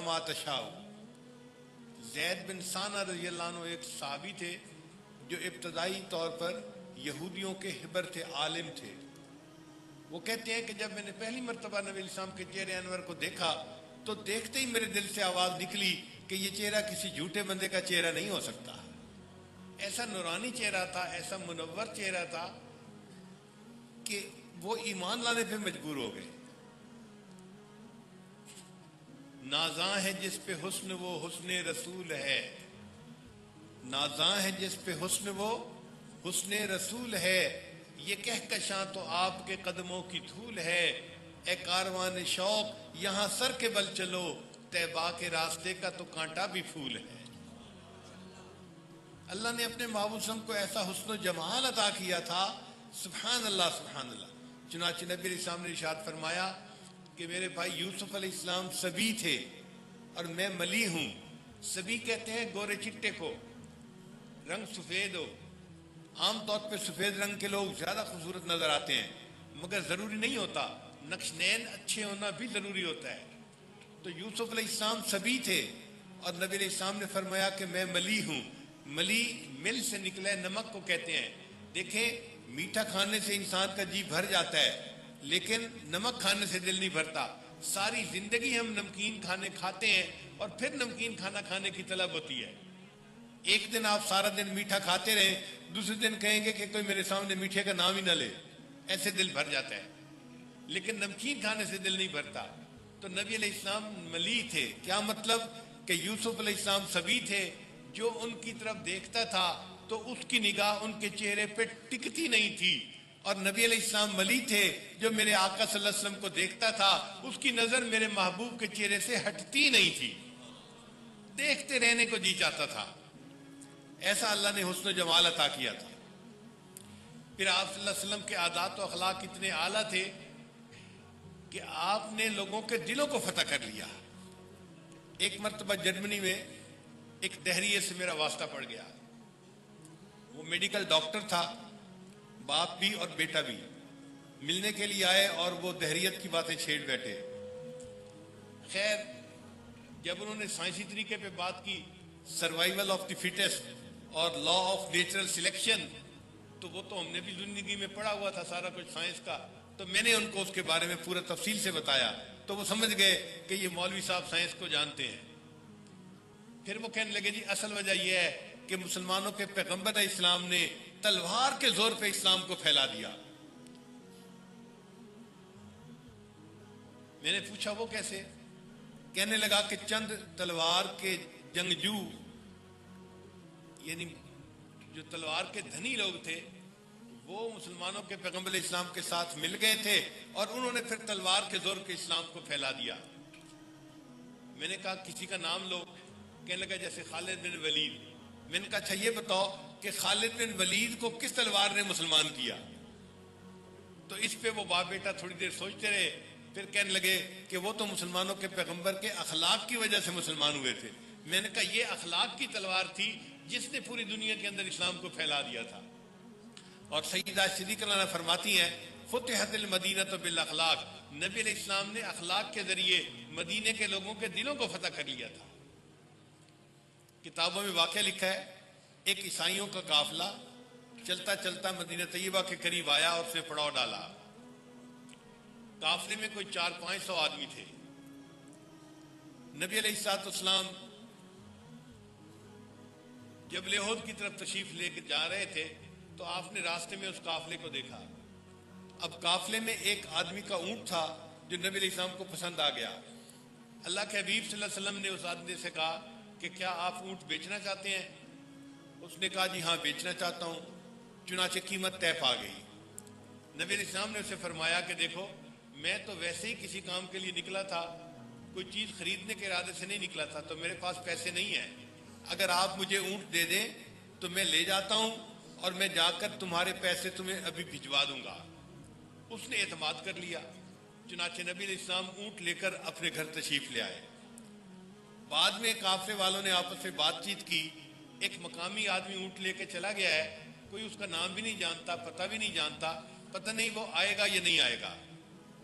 ما تشاء۔ زید بن ثانہ رضی اللہ عنہ ایک صحابی تھے جو ابتدائی طور پر یہودیوں کے حبر تھے، عالم تھے۔ وہ کہتے ہیں کہ جب میں نے پہلی مرتبہ نبی علیہ السلام کے چہرے انور کو دیکھا تو دیکھتے ہی میرے دل سے آواز نکلی کہ یہ چہرہ کسی جھوٹے بندے کا چہرہ نہیں ہو سکتا۔ ایسا نورانی چہرہ تھا، ایسا منور چہرہ تھا کہ وہ ایمان لانے پہ مجبور ہو گئے۔ نازاں ہے جس پہ حسن وہ حسن رسول ہے، نازاں ہے جس پہ حسن وہ حسن رسول ہے، یہ کہکشاں تو آپ کے قدموں کی دھول ہے، اے کاروان شوق یہاں سر کے بل چلو، طیبہ کے راستے کا تو کانٹا بھی پھول ہے۔ اللہ نے اپنے محبوب صلی اللہ علیہ وسلم کو ایسا حسن و جمال عطا کیا تھا، سبحان اللہ سبحان اللہ۔ چنانچہ نبی علیہ السلام نے ارشاد فرمایا کہ میرے بھائی یوسف علیہ السلام سبی تھے اور میں ملی ہوں۔ سبی کہتے ہیں گورے چٹے کو، رنگ سفید ہو۔ عام طور پہ سفید رنگ کے لوگ زیادہ خوبصورت نظر آتے ہیں، مگر ضروری نہیں ہوتا، نقشنین اچھے ہونا بھی ضروری ہوتا ہے۔ تو یوسف علیہ السلام سبی تھے اور نبی علیہ السلام نے فرمایا کہ میں ملی ہوں۔ ملی مل سے نکلے نمک کو کہتے ہیں۔ دیکھیں میٹھا کھانے سے انسان کا جی بھر جاتا ہے، لیکن نمک کھانے سے دل نہیں بھرتا۔ ساری زندگی ہم نمکین کھانے کھاتے ہیں اور پھر نمکین کھانا کھانے کی طلب ہوتی ہے۔ ایک دن آپ سارا دن میٹھا کھاتے رہیں، دوسرے دن کہیں گے کہ کوئی میرے سامنے میٹھے کا نام ہی نہ لے، ایسے دل بھر جاتا ہے، لیکن نمکین کھانے سے دل نہیں بھرتا۔ تو نبی علیہ السلام ملی تھے، کیا مطلب کہ یوسف علیہ السلام سبی تھے، جو ان کی طرف دیکھتا تھا تو اس کی نگاہ ان کے چہرے پہ ٹکتی نہیں تھی، اور نبی علیہ السلام ملی تھے جو میرے آقا صلی اللہ علیہ وسلم کو دیکھتا تھا اس کی نظر میرے محبوب کے چہرے سے ہٹتی نہیں تھی، دیکھتے رہنے کو جی چاہتا تھا۔ ایسا اللہ نے حسن و جمال عطا کیا تھا۔ پھر آپ صلی اللہ علیہ وسلم کے عادات و اخلاق اتنے اعلیٰ تھے کہ آپ نے لوگوں کے دلوں کو فتح کر لیا۔ ایک مرتبہ جرمنی میں ایک دہریے سے میرا واسطہ پڑ گیا، وہ میڈیکل ڈاکٹر تھا، باپ بھی اور بیٹا بھی ملنے کے لیے آئے اور وہ دہریت کی باتیں چھیڑ بیٹھے۔ خیر جب انہوں نے سائنسی طریقے پہ بات کی، سروائیول آف دی فٹسٹ اور لا آف نیچرل سلیکشن، تو وہ تو ہم نے بھی زندگی میں پڑھا ہوا تھا سارا کچھ سائنس کا، تو میں نے ان کو اس کے بارے میں پورا تفصیل سے بتایا تو وہ سمجھ گئے کہ یہ مولوی صاحب سائنس کو جانتے ہیں۔ پھر وہ کہنے لگے جی اصل وجہ یہ ہے کہ مسلمانوں کے پیغمبر اسلام نے تلوار کے زور پہ اسلام کو پھیلا دیا۔ میں نے پوچھا وہ کیسے؟ کہنے لگا کہ چند تلوار کے جنگجو، یعنی جو تلوار کے دھنی لوگ تھے، وہ مسلمانوں کے پیغمبر اسلام کے ساتھ مل گئے تھے اور انہوں نے پھر تلوار کے زور کے اسلام کو پھیلا دیا۔ میں نے کہا کسی کا نام لو، کہنے لگا جیسے خالد بن ولید۔ میں نے کہا اچھا یہ بتاؤ کہ خالد بن ولید کو کس تلوار نے مسلمان کیا؟ تو اس پہ وہ باپ بیٹا تھوڑی دیر سوچتے رہے، پھر کہنے لگے کہ وہ تو مسلمانوں کے پیغمبر کے اخلاق کی وجہ سے مسلمان ہوئے تھے۔ میں نے کہا یہ اخلاق کی تلوار تھی جس نے پوری دنیا کے اندر اسلام کو پھیلا دیا تھا۔ اور سیدہ صدیقہ اللہ فرماتی ہیں فتحت المدینہ بالاخلاق، نبی علیہ السلام نے اخلاق کے ذریعے مدینے کے لوگوں کے دلوں کو فتح کر لیا تھا۔ کتابوں میں واقعہ لکھا ہے، ایک عیسائیوں کا قافلہ چلتا چلتا مدینہ طیبہ کے قریب آیا اور اس نے پڑاؤ ڈالا۔ قافلے میں کوئی 400-500 آدمی تھے۔ نبی علیہ السلام جب لاہور کی طرف تشریف لے کے جا رہے تھے تو آپ نے راستے میں اس قافلے کو دیکھا۔ اب قافلے میں ایک آدمی کا اونٹ تھا جو نبی علیہ السلام کو پسند آ گیا۔ اللہ کے حبیب صلی اللہ علیہ وسلم نے اس آدمی سے کہا کہ کیا آپ اونٹ بیچنا چاہتے ہیں؟ اس نے کہا جی ہاں بیچنا چاہتا ہوں۔ چنانچہ قیمت طے پا گئی۔ نبی علیہ السلام نے اسے فرمایا کہ دیکھو میں تو ویسے ہی کسی کام کے لیے نکلا تھا، کوئی چیز خریدنے کے ارادے سے نہیں نکلا تھا، تو میرے پاس پیسے نہیں ہیں، اگر آپ مجھے اونٹ دے دیں تو میں لے جاتا ہوں اور میں جا کر تمہارے پیسے تمہیں ابھی بھجوا دوں گا۔ اس نے اعتماد کر لیا۔ چنانچہ نبی علیہ السلام اونٹ لے کر اپنے گھر تشریف لے آئے۔ بعد میں قافلے والوں نے آپس میں بات چیت کی، ایک مقامی آدمی اونٹ لے کے چلا گیا ہے، کوئی اس کا نام بھی نہیں جانتا، پتہ بھی نہیں جانتا، پتہ نہیں وہ آئے گا یا نہیں آئے گا۔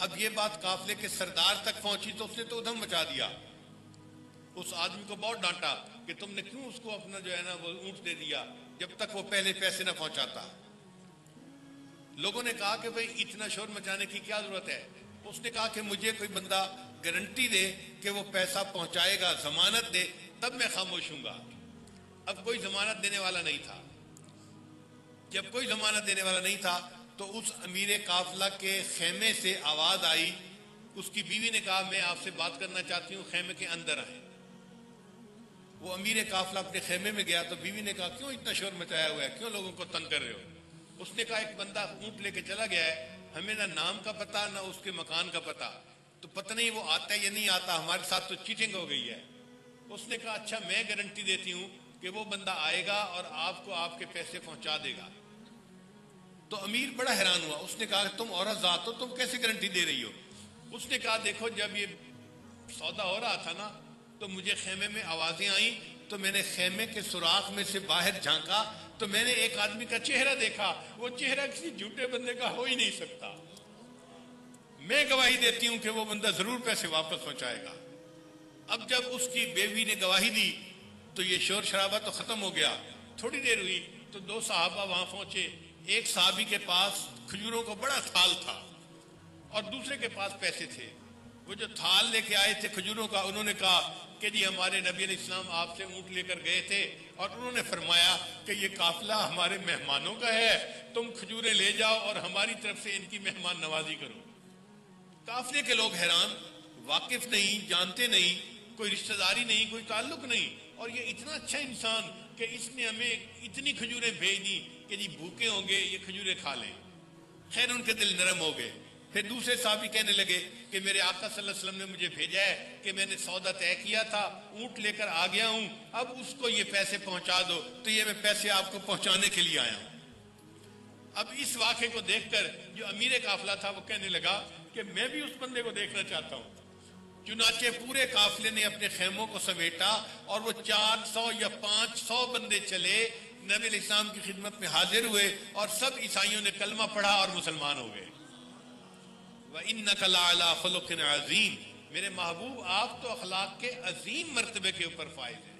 اب یہ بات قافلے کے سردار تک پہنچی تو اس نے تو ادھم مچا دیا اس آدمی کو بہت ڈانٹا کہ تم نے کیوں اس کو اپنا جو ہے نا وہ اونٹ دے دیا جب تک وہ پہلے پیسے نہ پہنچاتا. لوگوں نے کہا کہ بھئی اتنا شور مچانے کی کیا ضرورت ہے. اس نے کہا کہ مجھے کوئی بندہ گارنٹی دے کہ وہ پیسہ پہنچائے گا, ضمانت دے, تب میں خاموش ہوں گا. اب کوئی ضمانت دینے والا نہیں تھا. جب کوئی ضمانت دینے والا نہیں تھا تو اس امیر قافلہ کے خیمے سے آواز آئی. اس کی بیوی نے کہا میں آپ سے بات کرنا چاہتی ہوں, خیمے کے اندر آئیں. وہ امیر قافلہ اپنے خیمے میں گیا تو بیوی نے کہا کیوں اتنا شور مچایا ہوا ہے, کیوں لوگوں کو تنگ کر رہے ہو. اس نے کہا ایک بندہ اونٹ لے کے چلا گیا ہے, ہمیں نہ نام کا پتہ نہ اس کے مکان کا پتہ, تو پتہ نہیں وہ آتا ہے یا نہیں آتا, ہمارے ساتھ تو چیٹنگ ہو گئی ہے. اس نے کہا اچھا میں گارنٹی دیتی ہوں کہ وہ بندہ آئے گا اور آپ کو آپ کے پیسے پہنچا دے گا. تو امیر بڑا حیران ہوا. اس نے کہا تم عورت ذات ہو, تم کیسے گارنٹی دے رہی ہو. اس نے کہا دیکھو جب یہ سودا ہو رہا تھا نا تو مجھے خیمے میں آوازیں آئیں, تو میں نے خیمے کے سوراخ میں سے باہر جھانکا تو میں نے ایک آدمی کا چہرہ دیکھا. وہ چہرہ کسی جھوٹے بندے کا ہو ہی نہیں سکتا. میں گواہی دیتی ہوں کہ وہ بندہ ضرور پیسے واپس پہنچائے گا. اب جب اس کی بیوی نے گواہی دی تو یہ شور شرابہ تو ختم ہو گیا. تھوڑی دیر ہوئی تو دو صحابہ وہاں پہنچے. ایک صحابی کے پاس کھجوروں کو بڑا تھال تھا اور دوسرے کے پاس پیسے تھے. وہ جو تھال لے کے آئے تھے کھجوروں کا, انہوں نے کہا کہ جی ہمارے نبی علیہ السلام آپ سے اونٹ لے کر گئے تھے اور انہوں نے فرمایا کہ یہ قافلہ ہمارے مہمانوں کا ہے, تم کھجوریں لے جاؤ اور ہماری طرف سے ان کی مہمان نوازی کرو. قافلے کے لوگ حیران, واقف نہیں, جانتے نہیں, کوئی رشتہ داری نہیں, کوئی تعلق نہیں, اور یہ اتنا اچھا انسان کہ اس نے ہمیں اتنی کھجوریں بھیج دی کہ جی بھوکے ہوں گے یہ کھجوریں کھا لیں. خیر ان کے دل نرم ہو گئے. پھر دوسرے صحابی کہنے لگے کہ میرے آقا صلی اللہ علیہ وسلم نے مجھے بھیجا ہے کہ میں نے سودا طے کیا تھا, اونٹ لے کر آ گیا ہوں, اب اس کو یہ پیسے پہنچا دو. تو یہ میں پیسے آپ کو پہنچانے کے لیے آیا ہوں. اب اس واقعے کو دیکھ کر جو امیر قافلہ تھا وہ کہنے لگا کہ میں بھی اس بندے کو دیکھنا چاہتا ہوں. چنانچہ پورے قافلے نے اپنے خیموں کو سمیٹا اور وہ 400 یا 500 بندے چلے, نبی علیہ السلام کی خدمت میں حاضر ہوئے اور سب عیسائیوں نے کلمہ پڑھا اور مسلمان ہو گئے. وَإِنَّكَ لَعَلَىٰ خُلُقٍ عَظِيمٍ, میرے محبوب آپ تو اخلاق کے عظیم مرتبے کے اوپر فائز ہیں.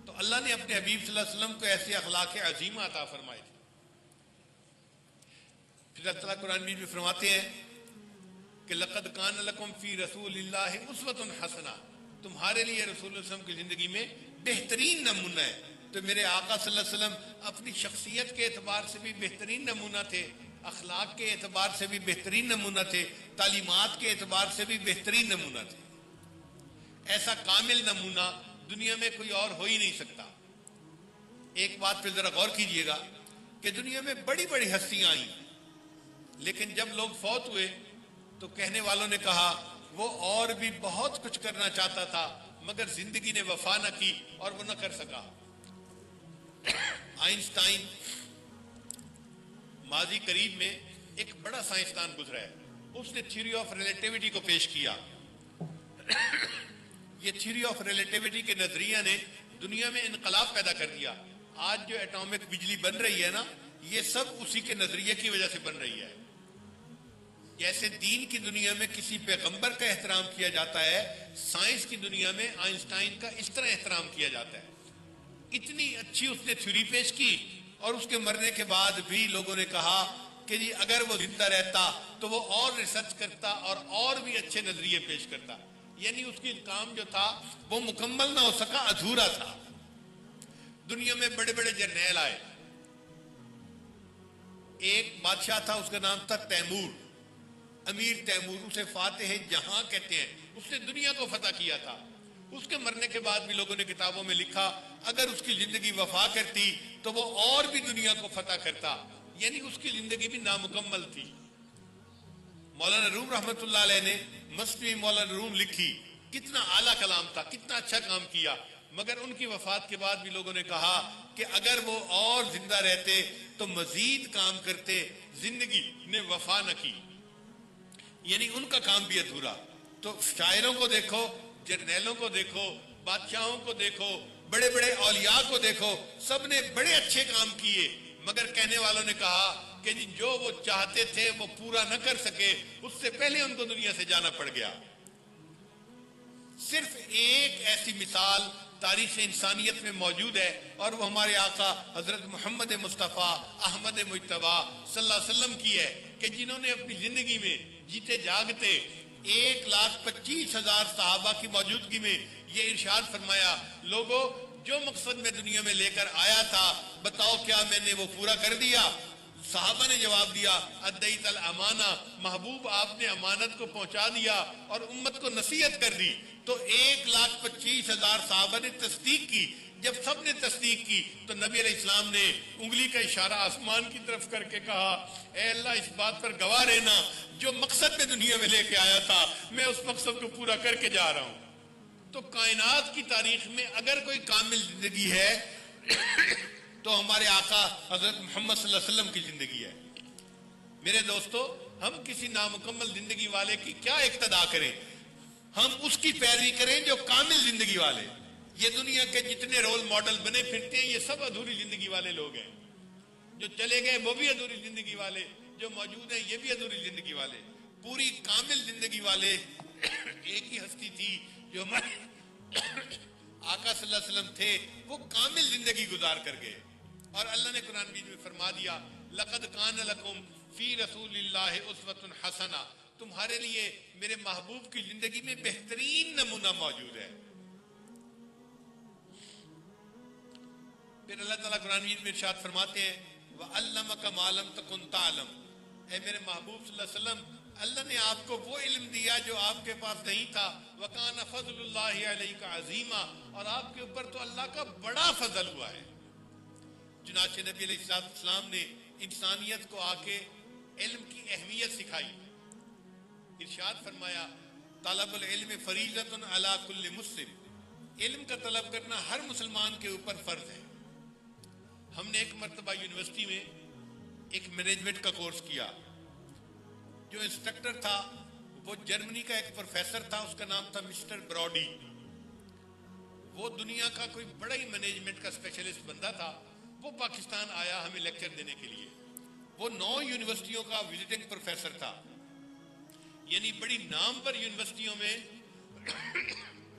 تو اللہ نے اپنے حبیب صلی اللہ علیہ وسلم کو ایسے اخلاق عظیمہ عطا فرمائے تھے. پھر اللہ تعالیٰ قرآن مجید میں فرماتے ہیں کہ لَقَدْ كَانَ لَكُمْ فِي رَسُولِ اللَّهِ أُسْوَةٌ حَسَنَةٌ, تمہارے لیے رسول اللہ صلی اللہ علیہ وسلم کی زندگی میں بہترین نمونہ ہے. تو میرے آقا صلی اللہ علیہ وسلم اپنی شخصیت کے اعتبار سے بھی بہترین نمونہ تھے, اخلاق کے اعتبار سے بھی بہترین نمونہ تھے, تعلیمات کے اعتبار سے بھی بہترین نمونہ تھے. ایسا کامل نمونہ دنیا میں کوئی اور ہو ہی نہیں سکتا. ایک بات پہ ذرا غور کیجئے گا کہ دنیا میں بڑی بڑی ہستیاں آئیں, لیکن جب لوگ فوت ہوئے تو کہنے والوں نے کہا وہ اور بھی بہت کچھ کرنا چاہتا تھا مگر زندگی نے وفا نہ کی اور وہ نہ کر سکا. آئنسٹائن ماضی قریب میں ایک بڑا سائنسدان گزرا ہے, اس نے تھیوری آف ریلیٹیوٹی کو پیش کیا. یہ تھیوری آف ریلیٹیوٹی کے نظریہ نے دنیا میں انقلاب پیدا کر دیا. آج جو ایٹامک بجلی بن رہی ہے نا, یہ سب اسی کے نظریے کی وجہ سے بن رہی ہے. جیسے دین کی دنیا میں کسی پیغمبر کا احترام کیا جاتا ہے, سائنس کی دنیا میں آئنسٹائن کا اس طرح احترام کیا جاتا ہے. اتنی اچھی اس نے تھیوری پیش کی اور اس کے مرنے کے بعد بھی لوگوں نے کہا کہ جی اگر وہ زندہ رہتا تو وہ اور ریسرچ کرتا اور بھی اچھے نظریے پیش کرتا. یعنی اس کی کام جو تھا وہ مکمل نہ ہو سکا, ادھورا تھا. دنیا میں بڑے بڑے جرنیل آئے. ایک بادشاہ تھا, اس کا نام تھا تیمور, امیر تیمور, اسے فاتح جہاں کہتے ہیں. اس نے دنیا کو فتح کیا تھا. اس کے مرنے کے بعد بھی لوگوں نے کتابوں میں لکھا اگر اس کی زندگی وفا کرتی تو وہ اور بھی دنیا کو فتح کرتا. یعنی اس کی زندگی بھی نامکمل تھی. مولانا روم رحمت اللہ علیہ نے مثنوی مولانا روم لکھی, کتنا اعلیٰ کلام تھا, کتنا اچھا کام کیا, مگر ان کی وفات کے بعد بھی لوگوں نے کہا کہ اگر وہ اور زندہ رہتے تو مزید کام کرتے, زندگی نے وفا نہ کی. یعنی ان کا کام بھی ادھورا. تو شاعروں کو دیکھو, جرنیلوں کو دیکھو, بادشاہوں کو دیکھو, بڑے بڑے اولیاء کو دیکھو, سب نے بڑے اچھے کام کیے مگر کہنے والوں نے کہا کہ جی جو وہ چاہتے تھے وہ پورا نہ کر سکے, اس سے پہلے ان کو دنیا سے جانا پڑ گیا. صرف ایک ایسی مثال تاریخ انسانیت میں موجود ہے، اور وہ ہمارے آقا حضرت محمد مصطفیٰ احمد مجتبیٰ صلی اللہ علیہ وسلم کی ہے، کہ جنہوں نے اپنی زندگی میں جیتے جاگتے 1,25,000 صحابہ کی موجودگی میں یہ ارشاد فرمایا، لوگوں جو مقصد میں دنیا میں لے کر آیا تھا بتاؤ کیا میں نے وہ پورا کر دیا؟ صحابہ نے جواب دیا ادیت الامانہ، محبوب آپ نے امانت کو پہنچا دیا اور امت کو نصیحت کر دی۔ تو 1,25,000 صحابہ نے تصدیق کی۔ جب سب نے تصدیق کی تو نبی علیہ السلام نے انگلی کا اشارہ آسمان کی طرف کر کے کہا اے اللہ اس بات پر گواہ رہنا جو مقصد میں دنیا میں لے کے آیا تھا میں اس مقصد کو پورا کر کے جا رہا ہوں۔ تو کائنات کی تاریخ میں اگر کوئی کامل زندگی ہے تو ہمارے آقا حضرت محمد صلی اللہ علیہ وسلم کی زندگی ہے۔ میرے دوستو، ہم کسی نامکمل زندگی والے کی کیا اقتدا کریں؟ ہم اس کی پیروی کریں جو کامل زندگی والے۔ یہ دنیا کے جتنے رول ماڈل بنے پھرتے ہیں یہ سب ادھوری زندگی والے لوگ ہیں۔ جو چلے گئے وہ بھی ادھوری زندگی والے، جو موجود ہیں یہ بھی ادھوری زندگی والے۔ پوری کامل زندگی والے ایک ہی ہستی تھی جو ہمارے آقا صلی اللہ علیہ وسلم تھے، وہ کامل زندگی گزار کر گئے۔ اور اللہ نے قرآن مجید میں فرما دیا لقد کان لکم فی رسول اللہ اسوۃ حسنہ، تمہارے لیے میرے محبوب کی زندگی میں بہترین نمونہ موجود ہے۔ پھر اللہ تعالیٰ قرآن مجید میں ارشاد فرماتے ہیں وَعَلَّمَكَ مَا لَمْ تَكُنْ تَعْلَمْ، اے میرے محبوب صلی اللہ علیہ وسلم اللہ نے آپ کو وہ علم دیا جو آپ کے پاس نہیں تھا۔ وَكَانَ فَضْلُ اللَّهِ عَلَيْكَ عَظِيمًا، اور آپ کے اوپر تو اللہ کا بڑا فضل ہوا ہے۔ چنانچہ نبی علیہ السلام نے انسانیت کو آ کے علم کی اہمیت سکھائی۔ ارشاد فرمایا طلب العلم فریضۃ علی کل مسلم، علم کا طلب کرنا ہر مسلمان کے اوپر فرض ہے۔ ہم نے ایک مرتبہ یونیورسٹی میں ایک مینجمنٹ کا کورس کیا، جو انسٹرکٹر تھا وہ جرمنی کا ایک پروفیسر تھا، اس کا نام تھا مسٹر براڈی۔ وہ دنیا کا کوئی بڑا ہی مینجمنٹ کا اسپیشلسٹ بندہ تھا۔ وہ پاکستان آیا ہمیں لیکچر دینے کے لیے۔ وہ 9 یونیورسٹیوں کا وزٹنگ پروفیسر تھا، یعنی بڑی نام پر یونیورسٹیوں میں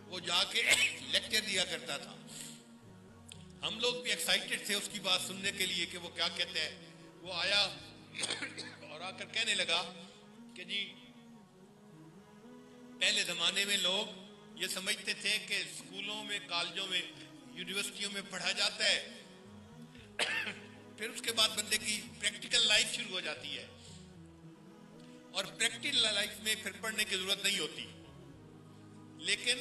وہ جا کے لیکچر دیا کرتا تھا۔ ہم لوگ بھی ایکسائٹڈ تھے اس کی بات سننے کے لیے کہ وہ کیا کہتے ہیں۔ وہ آیا اور آ کر کہنے لگا کہ جی پہلے زمانے میں لوگ یہ سمجھتے تھے کہ اسکولوں میں، کالجوں میں، یونیورسٹیوں میں پڑھا جاتا ہے، پھر اس کے بعد بندے کی پریکٹیکل لائف شروع ہو جاتی ہے، اور پریکٹیکل لائف میں پھر پڑھنے کی ضرورت نہیں ہوتی۔ لیکن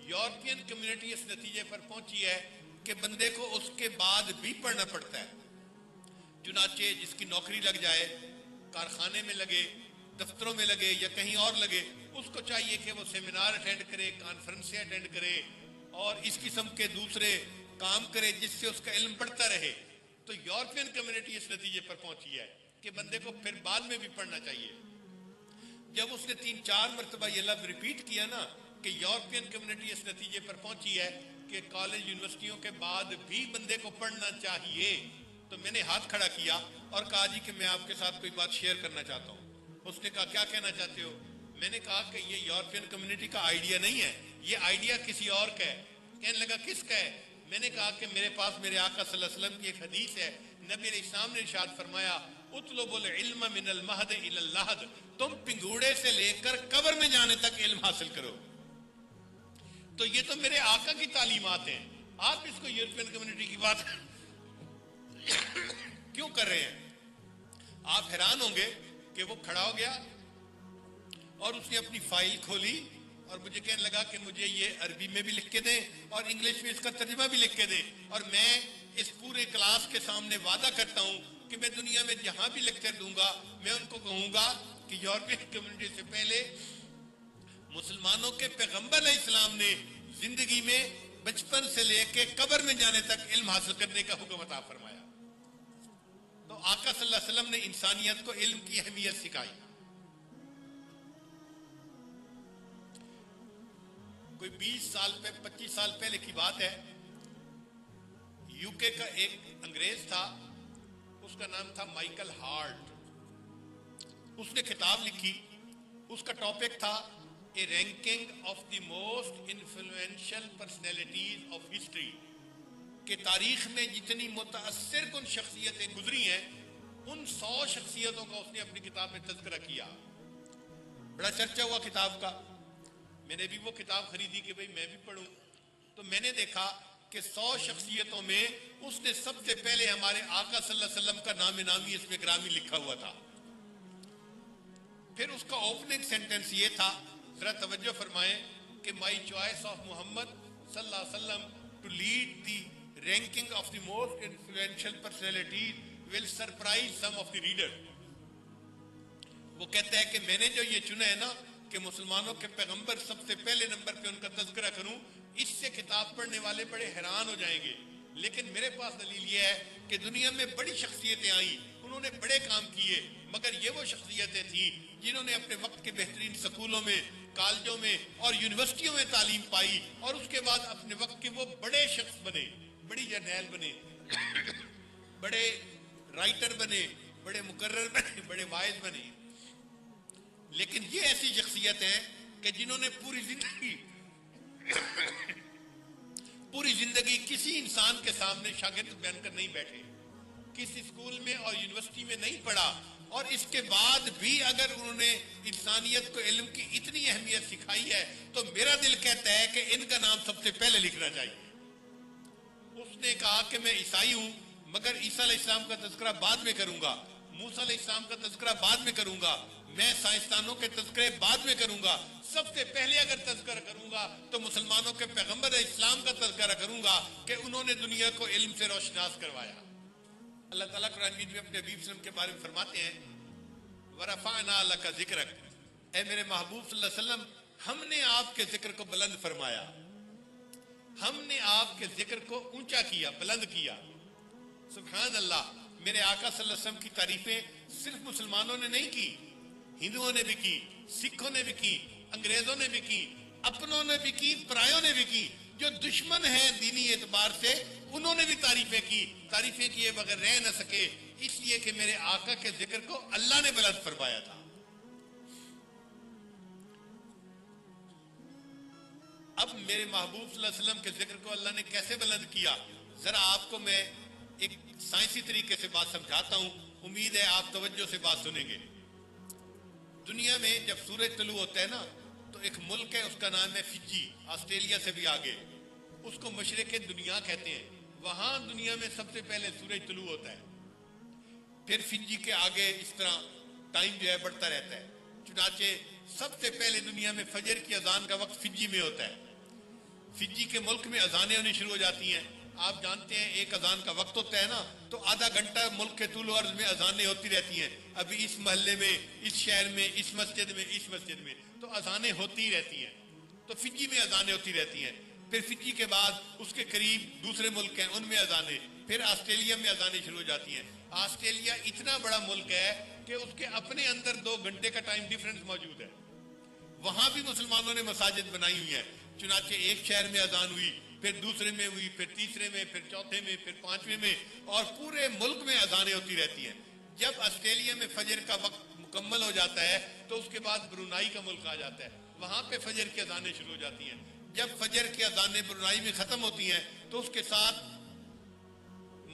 یورپین کمیونٹی اس نتیجے پر پہنچی ہے کہ بندے کو اس کے بعد بھی پڑھنا پڑتا ہے۔ چنانچہ جس کی نوکری لگ جائے، کارخانے میں لگے، دفتروں میں لگے یا کہیں اور لگے، اس کو چاہیے کہ وہ سیمینار اٹینڈ کرے، کانفرنسیں اٹینڈ کرے اور اس قسم کے دوسرے کام کرے جس سے اس کا علم بڑھتا رہے۔ تو یورپین کمیونٹی اس نتیجے پر پہنچی ہے کہ بندے کو پھر بعد میں بھی پڑھنا چاہیے۔ جب اس نے 3-4 مرتبہ یہ لفظ ریپیٹ کیا نا کہ یورپین کمیونٹی اس نتیجے پر پہنچی ہے کہ کالج یونیورسٹیوں کے بعد بھی بندے کو پڑھنا چاہیے، تو میں نے ہاتھ کھڑا کیا اور کہا جی کہ میں آپ کے ساتھ کوئی بات شیئر کرنا چاہتا ہوں۔ اس نے کہا کیا کہنا چاہتے ہو؟ میں نے کہا کہ یہ یورپین کمیونٹی کا آئیڈیا نہیں ہے، یہ آئیڈیا کسی اور کا ہے۔ کہنے لگا کس کا ہے؟ میں نے کہا کہ میرے پاس میرے آقا صلی اللہ علیہ وسلم کی ایک حدیث ہے، نبی علیہ السلام نے ارشاد فرمایا اطلب العلم من المہد الی اللحد، تم پنگوڑے سے لے کر قبر میں جانے تک علم حاصل کرو۔ تو یہ تو میرے آقا کی تعلیمات ہیں، آپ اس کو یورپین کمیونٹی کی بات کیوں کر رہے ہیں؟ آپ حیران ہوں گے کہ وہ کھڑا ہو گیا اور اس نے اپنی فائل کھولی اور مجھے کہنے لگا کہ مجھے یہ عربی میں بھی لکھ کے دیں اور انگلش میں اس کا ترجمہ بھی لکھ کے دیں، اور میں اس پورے کلاس کے سامنے وعدہ کرتا ہوں کہ میں دنیا میں جہاں بھی لیکچر دوں گا میں ان کو کہوں گا کہ یورپین کمیونٹی سے پہلے مسلمانوں کے پیغمبر علیہ السلام نے زندگی میں بچپن سے لے کے قبر میں جانے تک علم حاصل کرنے کا حکم عطا فرمایا۔ تو آقا صلی اللہ علیہ وسلم نے انسانیت کو علم کی اہمیت سکھائی۔ کوئی 20 سال 25 سال پہلے کی بات ہے، یو کے کا ایک انگریز تھا، اس کا نام تھا مائیکل ہارٹ۔ اس نے کتاب لکھی، اس کا ٹاپک تھا a ranking of the most influential personalities of history کہ تاریخ میں جتنی متاثر کن شخصیتیں گزری ہیں ان 100 شخصیتوں کا اس نے اپنی کتاب میں تذکرہ کیا. بڑا چرچا ہوا کتاب کا. میں نے بھی وہ کتاب خریدی کہ بھئی میں بھی پڑھوں. تو میں نے دیکھا کہ 100 شخصیتوں میں اس نے سب سے پہلے ہمارے آقا صلی اللہ علیہ وسلم کا نام نامی اس میں گرامی لکھا ہوا تھا. پھر اس کا اوپننگ سینٹنس یہ تھا, ذرا توجہ فرمائیں, کہ مائی چوائس آف محمد صلی اللہ علیہ وسلم to lead the ranking of the most influential personalities will surprise some of the reader. وہ کہتا ہے کہ میں نے جو یہ چنا ہے نا کہ مسلمانوں کے پیغمبر سب سے پہلے نمبر پہ ان کا تذکرہ کروں, اس سے کتاب پڑھنے والے بڑے حیران ہو جائیں گے. لیکن میرے پاس دلیل یہ ہے کہ دنیا میں بڑی شخصیتیں آئیں, انہوں نے بڑے کام کیے, مگر یہ وہ شخصیتیں تھیں جنہوں نے اپنے وقت کے بہترین سکولوں میں, کالجوں میں اور یونیورسٹیوں میں تعلیم پائی, اور اس کے بعد اپنے وقت کے وہ بڑے شخص بنے, بڑی جرنیل بنے, بڑے رائٹر بنے, بڑے مقرر بنے, بڑے واعظ بنے. لیکن یہ ایسی شخصیت ہیں کہ جنہوں نے پوری زندگی کسی انسان کے سامنے شاگرد بن کر نہیں بیٹھے, کسی اسکول میں اور یونیورسٹی میں نہیں پڑھا, اور اس کے بعد بھی اگر انہوں نے انسانیت کو علم کی اتنی اہمیت سکھائی ہے تو میرا دل کہتا ہے کہ ان کا نام سب سے پہلے لکھنا چاہیے. اس نے کہا کہ میں عیسائی ہوں مگر عیسیٰ علیہ السلام کا تذکرہ بعد میں کروں گا, موسیٰ علیہ السلام کا تذکرہ بعد میں کروں گا, میں سائنسدانوں کے تذکرے بعد میں کروں گا, سب سے پہلے اگر تذکرہ کروں گا تو مسلمانوں کے پیغمبر اسلام کا تذکرہ کروں گا کہ انہوں نے دنیا کو علم سے روشناس کروایا. اللہ تعالیٰ قرآن مجید میں اپنے حبیب صلی اللہ علیہ وسلم کے بارے میں فرماتے ہیں وَرَفَعْنَا لَكَ ذِكْرَكَ, اے میرے محبوب صلی اللہ علیہ وسلم ہم نے آپ کے ذکر کو بلند فرمایا, ہم نے آپ کے ذکر کو اونچا کیا, بلند کیا. سبحان اللہ. میرے آقا صلی اللہ علیہ وسلم کی تعریفیں صرف مسلمانوں نے نہیں کی, ہندوؤں نے بھی کی, سکھوں نے بھی کی, انگریزوں نے بھی کی, اپنوں نے بھی کی, پرایوں نے بھی کی. جو دشمن ہیں دینی اعتبار سے انہوں نے بھی تعریفیں کی. تعریفیں کیے بغیر رہ نہ سکے, اس لیے کہ میرے آقا کے ذکر کو اللہ نے بلند فرمایا تھا. اب میرے محبوب صلی اللہ علیہ وسلم کے ذکر کو اللہ نے کیسے بلند کیا, ذرا آپ کو میں ایک سائنسی طریقے سے بات سمجھاتا ہوں, امید ہے آپ توجہ سے بات سنیں گے. دنیا میں جب سورج طلوع ہوتا ہے نا تو ایک ملک ہے, اس کا نام ہے فجی, آسٹریلیا سے بھی آگے, اس کو مشرق دنیا کہتے ہیں. وہاں دنیا میں سب سے پہلے سورج طلوع ہوتا ہے, پھر فجی کے آگے اس طرح ٹائم جو ہے بڑھتا رہتا ہے. چنانچہ سب سے پہلے دنیا میں فجر کی اذان کا وقت فجی میں ہوتا ہے. فجی کے ملک میں اذانیں ہونی شروع ہو جاتی ہیں. آپ جانتے ہیں ایک اذان کا وقت ہوتا ہے نا تو آدھا گھنٹہ ملک کے طول و عرض میں اذانیں ہوتی رہتی ہیں. ابھی اس محلے میں, اس شہر میں, اس مسجد میں, اس مسجد میں, تو اذانیں ہوتی رہتی ہیں. تو فجی میں اذانیں ہوتی رہتی ہیں. پھر فجی کے بعد اس کے قریب دوسرے ملک ہیں, ان میں اذانیں, پھر آسٹریلیا میں اذانیں شروع ہو جاتی ہیں. آسٹریلیا اتنا بڑا ملک ہے کہ اس کے اپنے اندر 2 گھنٹے کا ٹائم ڈیفرنس موجود ہے. وہاں بھی مسلمانوں نے مساجد بنائی ہوئی ہیں. چنانچہ ایک شہر میں اذان ہوئی, پھر دوسرے میں ہوئی, پھر تیسرے میں, پھر چوتھے میں, پھر 5ویں میں, اور پورے ملک میں اذانیں ہوتی رہتی ہیں. جب آسٹریلیا میں فجر کا وقت مکمل ہو جاتا ہے تو اس کے بعد برونائی کا ملک آ جاتا ہے, وہاں پہ فجر کی اذانیں شروع ہو جاتی ہیں. جب فجر کی اذانیں برونائی میں ختم ہوتی ہیں تو اس کے ساتھ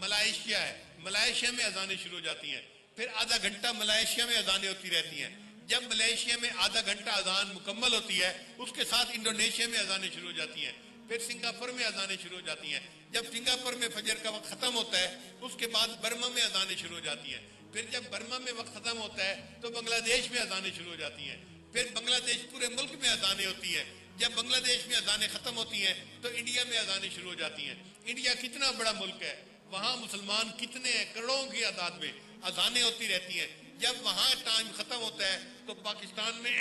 ملائیشیا ہے, ملائیشیا میں اذانیں شروع ہو جاتی ہیں. پھر آدھا گھنٹہ ملائیشیا میں اذانیں ہوتی رہتی ہیں. جب ملائیشیا میں آدھا گھنٹہ اذان مکمل ہوتی ہے اس کے ساتھ انڈونیشیا میں اذانیں شروع ہو جاتی ہیں. پھر سنگاپور میں اذانیں شروع ہو جاتی ہیں. جب سنگاپور میں فجر کا وقت ختم ہوتا ہے اس کے بعد برما میں اذانیں شروع ہو جاتی ہیں. پھر جب برما میں وقت ختم ہوتا ہے تو بنگلہ دیش میں اذانیں شروع ہو جاتی ہیں. پھر بنگلہ دیش پورے ملک میں اذانیں ہوتی ہیں. جب بنگلہ دیش میں اذانیں ختم ہوتی ہیں تو انڈیا میں اذانیں شروع ہو جاتی ہیں. انڈیا کتنا بڑا ملک ہے, وہاں مسلمان کتنے ہیں, کروڑوں کی تعداد میں, اذانیں ہوتی رہتی ہیں. جب وہاں ٹائم ختم ہوتا ہے تو پاکستان میں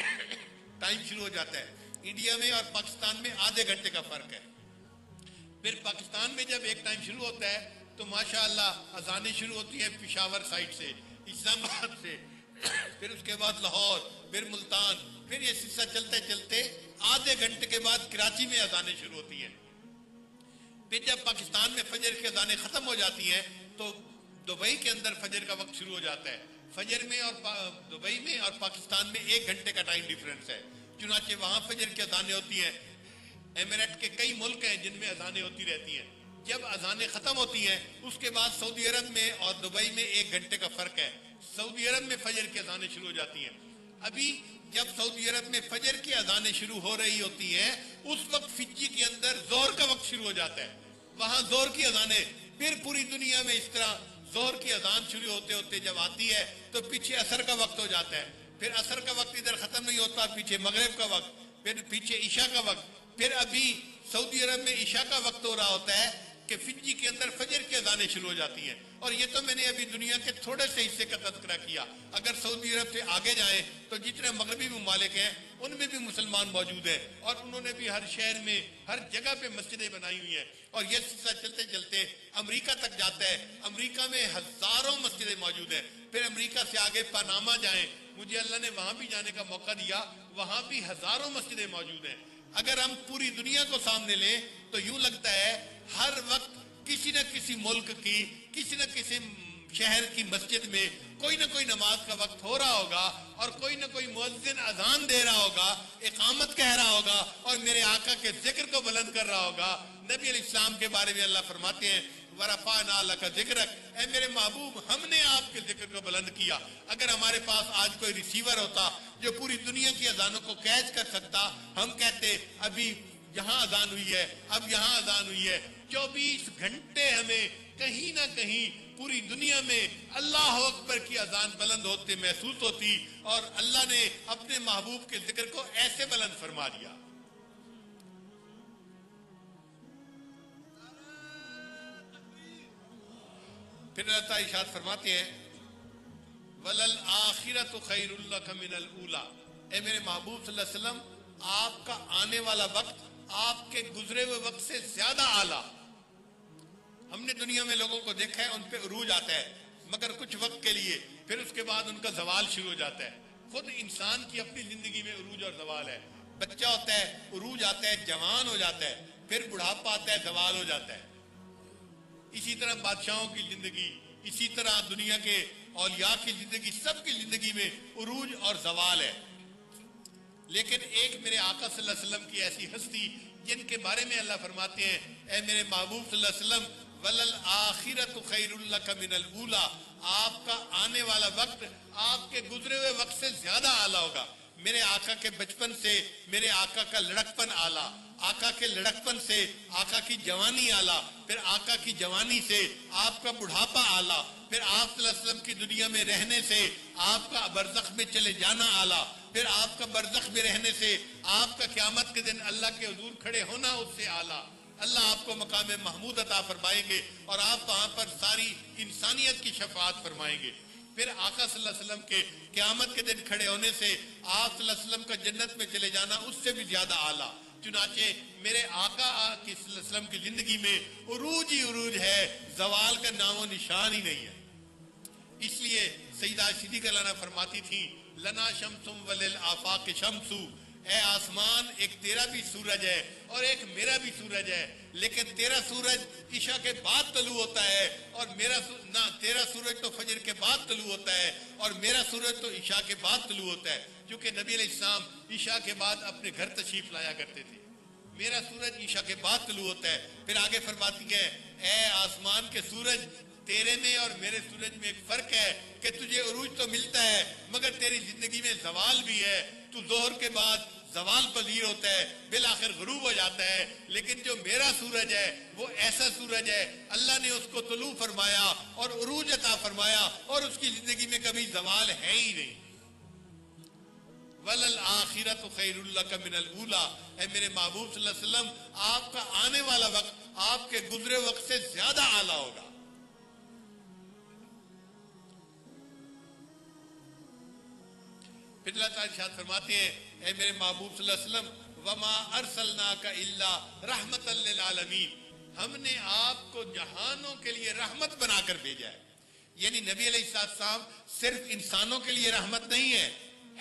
ٹائم شروع ہو جاتا ہے. انڈیا میں اور پاکستان میں آدھے گھنٹے کا فرق ہے. پھر پاکستان میں جب ایک ٹائم شروع ہوتا ہے تو ماشاءاللہ اذانیں شروع ہوتی ہیں پشاور سائڈ سے, اسلام آباد سے, پھر اس کے بعد لاہور, پھر ملتان, پھر یہ سلسلہ چلتے چلتے آدھے گھنٹے کے بعد کراچی میں اذانیں شروع ہوتی ہیں. پھر جب پاکستان میں فجر کی اذانیں ختم ہو جاتی ہیں تو دبئی کے اندر فجر کا وقت شروع ہو جاتا ہے. فجر میں اور دبئی میں اور پاکستان میں 1 گھنٹے کا ٹائم ڈیفرنس ہے. چنانچہ وہاں فجر کی اذانیں ہوتی ہیں. ایمریٹ کے کئی ملک ہیں جن میں اذانیں ہوتی رہتی ہیں. جب اذانیں ختم ہوتی ہیں اس کے بعد سعودی عرب میں اور دبئی میں 1 گھنٹے کا فرق ہے. سعودی عرب میں فجر کی اذانیں شروع ہو جاتی ہیں. ابھی جب سعودی عرب میں فجر کی اذانیں شروع ہو رہی ہوتی ہیں اس وقت فجی کے اندر زہر کا وقت شروع ہو جاتا ہے. وہاں زہر کی اذانیں، پھر پوری دنیا میں اس طرح زہر کی اذان شروع ہوتے ہوتے جب آتی ہے تو پیچھے عصر کا وقت ہو جاتا ہے. پھر عصر کا وقت ادھر ختم نہیں ہوتا، پیچھے مغرب کا وقت، پھر پیچھے عشاء کا وقت. پھر ابھی سعودی عرب میں عشاء کا وقت ہو رہا ہوتا ہے کہ فجی کے اندر فجر کی اذانیں شروع ہو جاتی ہیں. اور یہ تو میں نے ابھی دنیا کے تھوڑے سے حصے کا تذکرہ کیا. اگر سعودی عرب سے آگے جائیں تو جتنے مغربی ممالک ہیں ان میں بھی مسلمان موجود ہیں اور انہوں نے بھی ہر شہر میں ہر جگہ پہ مسجدیں بنائی ہوئی ہیں. اور یہ سلسلہ چلتے چلتے امریکہ تک جاتا ہے. امریکہ میں ہزاروں مسجدیں موجود ہیں. پھر امریکہ سے آگے پاناما جائیں، مجھے اللہ نے وہاں بھی جانے کا موقع دیا، وہاں بھی ہزاروں مسجدیں موجود ہیں. اگر ہم پوری دنیا کو سامنے لیں تو یوں لگتا ہے ہر وقت کسی نہ کسی ملک کی، کسی نہ کسی شہر کی مسجد میں کوئی نہ کوئی نماز کا وقت ہو رہا ہوگا اور کوئی نہ کوئی مؤذن اذان دے رہا ہوگا، اقامت کہہ رہا ہوگا اور میرے آقا کے ذکر کو بلند کر رہا ہوگا. نبی علیہ السلام کے بارے میں اللہ فرماتے ہیں وَرَفَعْنَا لَكَ ذِكْرَكَ، اے میرے محبوب ہم نے آپ کے ذکر کو بلند کیا. اگر ہمارے پاس آج کوئی ریسیور ہوتا جو پوری دنیا کی اذانوں کو کیچ کر سکتا، ہم کہتے ابھی یہاں اذان ہوئی ہے، اب یہاں اذان ہوئی ہے. 24 گھنٹے ہمیں کہیں نہ کہیں پوری دنیا میں اللہ اکبر کی اذان بلند ہوتے محسوس ہوتی اور اللہ نے اپنے محبوب کے ذکر کو ایسے بلند فرما دیا. پھر اللہ تعالیٰ ارشاد فرماتے ہیں وَلَلْآخِرَةُ خَيْرٌ لَكَ مِنَ الْأُولَى، اے میرے محبوب صلی اللہ علیہ وسلم آپ کا آنے والا وقت آپ کے گزرے ہوئے وقت سے زیادہ اعلیٰ. ہم نے دنیا میں لوگوں کو دیکھا ہے ان پہ عروج آتا ہے مگر کچھ وقت کے لیے، پھر اس کے بعد ان کا زوال شروع ہو جاتا ہے. خود انسان کی اپنی زندگی میں عروج اور زوال ہے. بچہ ہوتا ہے عروج آتا ہے، جوان ہو جاتا ہے، پھر بڑھاپا آتا ہے، زوال ہو جاتا ہے. اسی طرح بادشاہوں کی زندگی، اسی طرح دنیا کے اولیاء کی زندگی، سب کی زندگی میں عروج اور زوال ہے. لیکن ایک میرے آقا صلی اللہ علیہ وسلم کی ایسی ہستی جن کے بارے میں اللہ فرماتے ہیں اے میرے محبوب صلی اللہ علیہ وسلم وَلَلْآخِرَةُ خَيْرٌ لَكَ مِنَ الْأُولَى، آپ کا آنے والا وقت آپ کے گزرے ہوئے وقت سے زیادہ اعلیٰ ہوگا. میرے آقا کے بچپن سے میرے آقا کا لڑکپن اعلیٰ، آقا کے لڑکپن سے آقا کی جوانی اعلیٰ، پھر آقا کی جوانی سے آپ کا بڑھاپا اعلیٰ، پھر آپ صلی اللہ علیہ وسلم کی دنیا میں رہنے سے آپ کا برزخ میں چلے جانا اعلیٰ، پھر آپ کا برزخ میں رہنے سے آپ کا قیامت کے دن اللہ کے حضور کھڑے ہونا اس سے اعلیٰ. اللہ آپ کو مقام محمود عطا فرمائیں گے اور آپ وہاں پر ساری انسانیت کی شفاعت فرمائیں گے. پھر آقا صلی اللہ علیہ وسلم کے قیامت کے دن کھڑے ہونے سے آپ صلی اللہ علیہ وسلم کا جنت میں چلے جانا اس سے بھی زیادہ اعلیٰ. چنانچہ میرے آقا صلی اللہ علیہ وسلم کی زندگی میں عروج ہی عروج ہے، زوال کا نام و نشان ہی نہیں ہے. اس لیے سیدہ صدیقہ لانا فرماتی تھی لنا شمسم وللآفاق شمسو، اے آسمان ایک تیرا بھی سورج ہے اور ایک میرا بھی سورج ہے، لیکن تیرا سورج عشاء کے بعد طلوع ہوتا ہے اور تیرا سورج تو فجر کے بعد طلوع ہوتا ہے اور میرا سورج تو عشاء کے بعد طلوع ہوتا ہے. کیونکہ نبی علیہ السلام عشاء کے بعد اپنے گھر تشریف لایا کرتے تھے. میرا سورج عشاء کے بعد طلوع ہوتا ہے. پھر آگے فرماتی ہے اے آسمان کے سورج، تیرے میں اور میرے سورج میں ایک فرق ہے کہ تجھے عروج تو ملتا ہے مگر تیری زندگی میں زوال بھی ہے. تو ظہر کے بعد زوال پذیر ہوتا ہے، بالآخر غروب ہو جاتا ہے. لیکن جو میرا سورج ہے وہ ایسا سورج ہے اللہ نے اس کو طلوع فرمایا اور عروج عطا فرمایا اور اس کی زندگی میں کبھی زوال ہے ہی نہیں. وَلَلْآخِرَةُ خَيْرٌ لَكَ مِنَ الْأُولَى، اے میرے محبوب صلی اللہ علیہ وسلم آپ کا آنے والا وقت آپ کے گزرے وقت سے زیادہ اعلیٰ ہوگا. پھر اللہ تعالیٰ ارشاد فرماتے ہیں اے میرے محبوب صلی اللہ علیہ وسلم وَمَا أَرْسَلْنَاكَ إِلَّا رَحْمَةً لِّلْعَالَمِينَ، ہم نے آپ کو جہانوں کے لیے رحمت بنا کر بھیجا ہے. یعنی نبی علیہ السلام صرف انسانوں کے لیے رحمت نہیں ہے،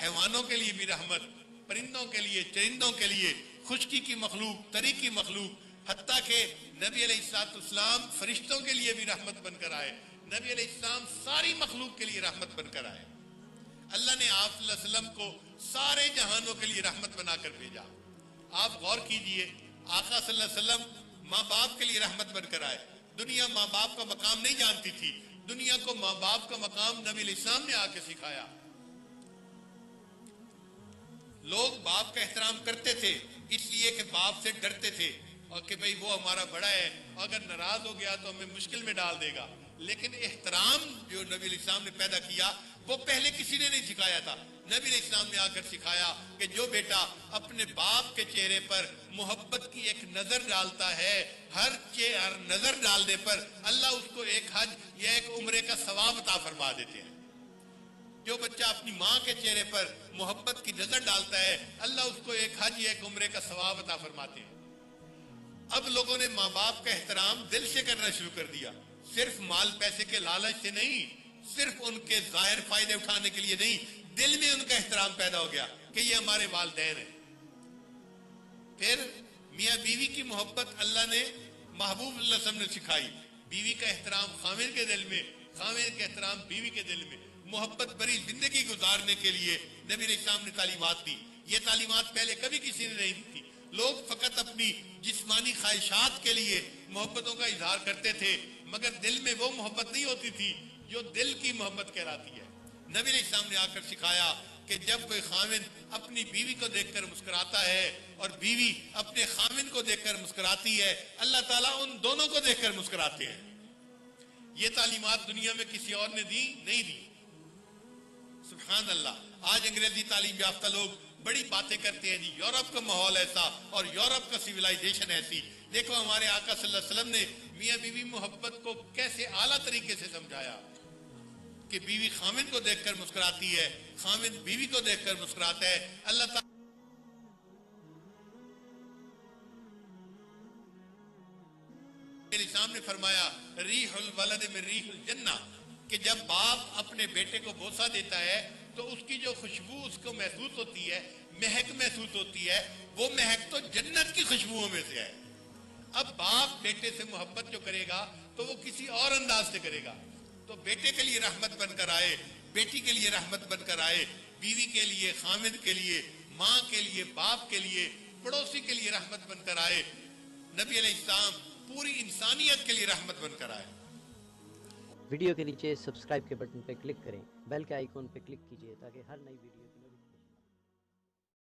حیوانوں کے لیے بھی رحمت، پرندوں کے لیے، چرندوں کے لیے، خشکی کی مخلوق، تری کی مخلوق، حتیٰ کہ نبی علیہ السلام فرشتوں کے لیے بھی رحمت بن کر آئے. نبی علیہ السلام ساری مخلوق کے لیے رحمت بن کر آئے. اللہ نے آپ صلی اللہ علیہ وسلم کو سارے جہانوں کے لیے رحمت بنا کر بھیجا۔ آپ غور کیجئے، آقا صلی اللہ علیہ وسلم ماں باپ کے لیے رحمت بن کر آئے۔ دنیا ماں باپ کا مقام نہیں جانتی تھی، دنیا کو ماں باپ کا مقام نبی علیہ السلام نے آ کے سکھایا۔ لوگ باپ کا احترام کرتے تھے اس لیے کہ باپ سے ڈرتے تھے، اور کہ بھئی وہ ہمارا بڑا ہے، اگر ناراض ہو گیا تو ہمیں مشکل میں ڈال دے گا۔ لیکن احترام جو نبی علیہ السلام نے پیدا کیا وہ پہلے کسی نے نہیں سکھایا تھا۔ نبی علیہ السلام نے آ کر سکھایا کہ جو بیٹا اپنے باپ کے چہرے پر محبت کی ایک نظر ڈالتا ہے، ہر نظر ڈالنے پر اللہ اس کو ایک حج یا ایک عمرے کا ثواب عطا فرما دیتے ہیں۔ جو بچہ اپنی ماں کے چہرے پر محبت کی نظر ڈالتا ہے، اللہ اس کو ایک حج یا ایک عمرے کا ثواب عطا فرماتے ہیں۔ اب لوگوں نے ماں باپ کا احترام دل سے کرنا شروع کر دیا، صرف مال پیسے کے لالچ سے نہیں، صرف ان کے ظاہر فائدے اٹھانے کے لیے نہیں، دل میں ان کا احترام پیدا ہو گیا کہ یہ ہمارے والدین ہیں۔ پھر میاں بیوی کی محبت اللہ نے محبوب اللہ صلی اللہ علیہ وسلم نے سکھائی۔ بیوی کا احترام خاوند کے دل میں، خاوند کا احترام بیوی کے دل میں، محبت بری زندگی گزارنے کے لیے نبی علیہ السلام نے تعلیمات دی۔ یہ تعلیمات پہلے کبھی کسی نے نہیں دی تھی۔ لوگ فقط اپنی جسمانی خواہشات کے لیے محبتوں کا اظہار کرتے تھے، مگر دل میں وہ محبت نہیں ہوتی تھی جو دل کی محبت کہلاتی ہے۔ نبی علیہ السلام نے آ کر سکھایا کہ جب کوئی خاوند اپنی بیوی کو دیکھ کر مسکراتا ہے اور بیوی اپنے خاوند کو دیکھ کر مسکراتی ہے، اللہ تعالیٰ ان دونوں کو دیکھ کر مسکراتے ہیں۔ یہ تعلیمات دنیا میں کسی اور نے دی نہیں دی۔ سبحان اللہ۔ آج انگریزی تعلیم یافتہ لوگ بڑی باتیں کرتے ہیں، جی یورپ کا ماحول ایسا اور یورپ کا سویلائزیشن ایسی۔ دیکھو ہمارے آقا صلی اللہ علیہ وسلم نے میاں بیوی محبت کو کیسے اعلیٰ طریقے سے سمجھایا کہ بیوی خاوند کو دیکھ کر مسکراتی ہے، خاوند بیوی کو دیکھ کر مسکراتا ہے۔ اللہ تعالیٰ اسلام نے فرمایا ریح الولد من ریح الجنہ، کہ جب باپ اپنے بیٹے کو بوسہ دیتا ہے تو اس کی جو خوشبو اس کو محسوس ہوتی ہے، مہک محسوس ہوتی ہے، وہ مہک تو جنت کی خوشبوؤں میں سے ہے۔ اب باپ بیٹے سے محبت جو کرے گا تو وہ کسی اور انداز سے کرے گا۔ تو بیٹے کے لیے رحمت بن کر آئے، بیٹی کے لیے رحمت بن کر آئے، بیوی کے لیے، خاوند کے لیے، ماں کے لیے، باپ کے لیے، پڑوسی کے لیے رحمت بن کر آئے۔ نبی علیہ السلام پوری انسانیت کے لیے رحمت بن کر آئے۔ ویڈیو کے نیچے سبسکرائب کے بٹن پہ کلک کریں، بیل کے آئیکن پہ کلک کیجئے تاکہ ہر نئی ویڈیو کی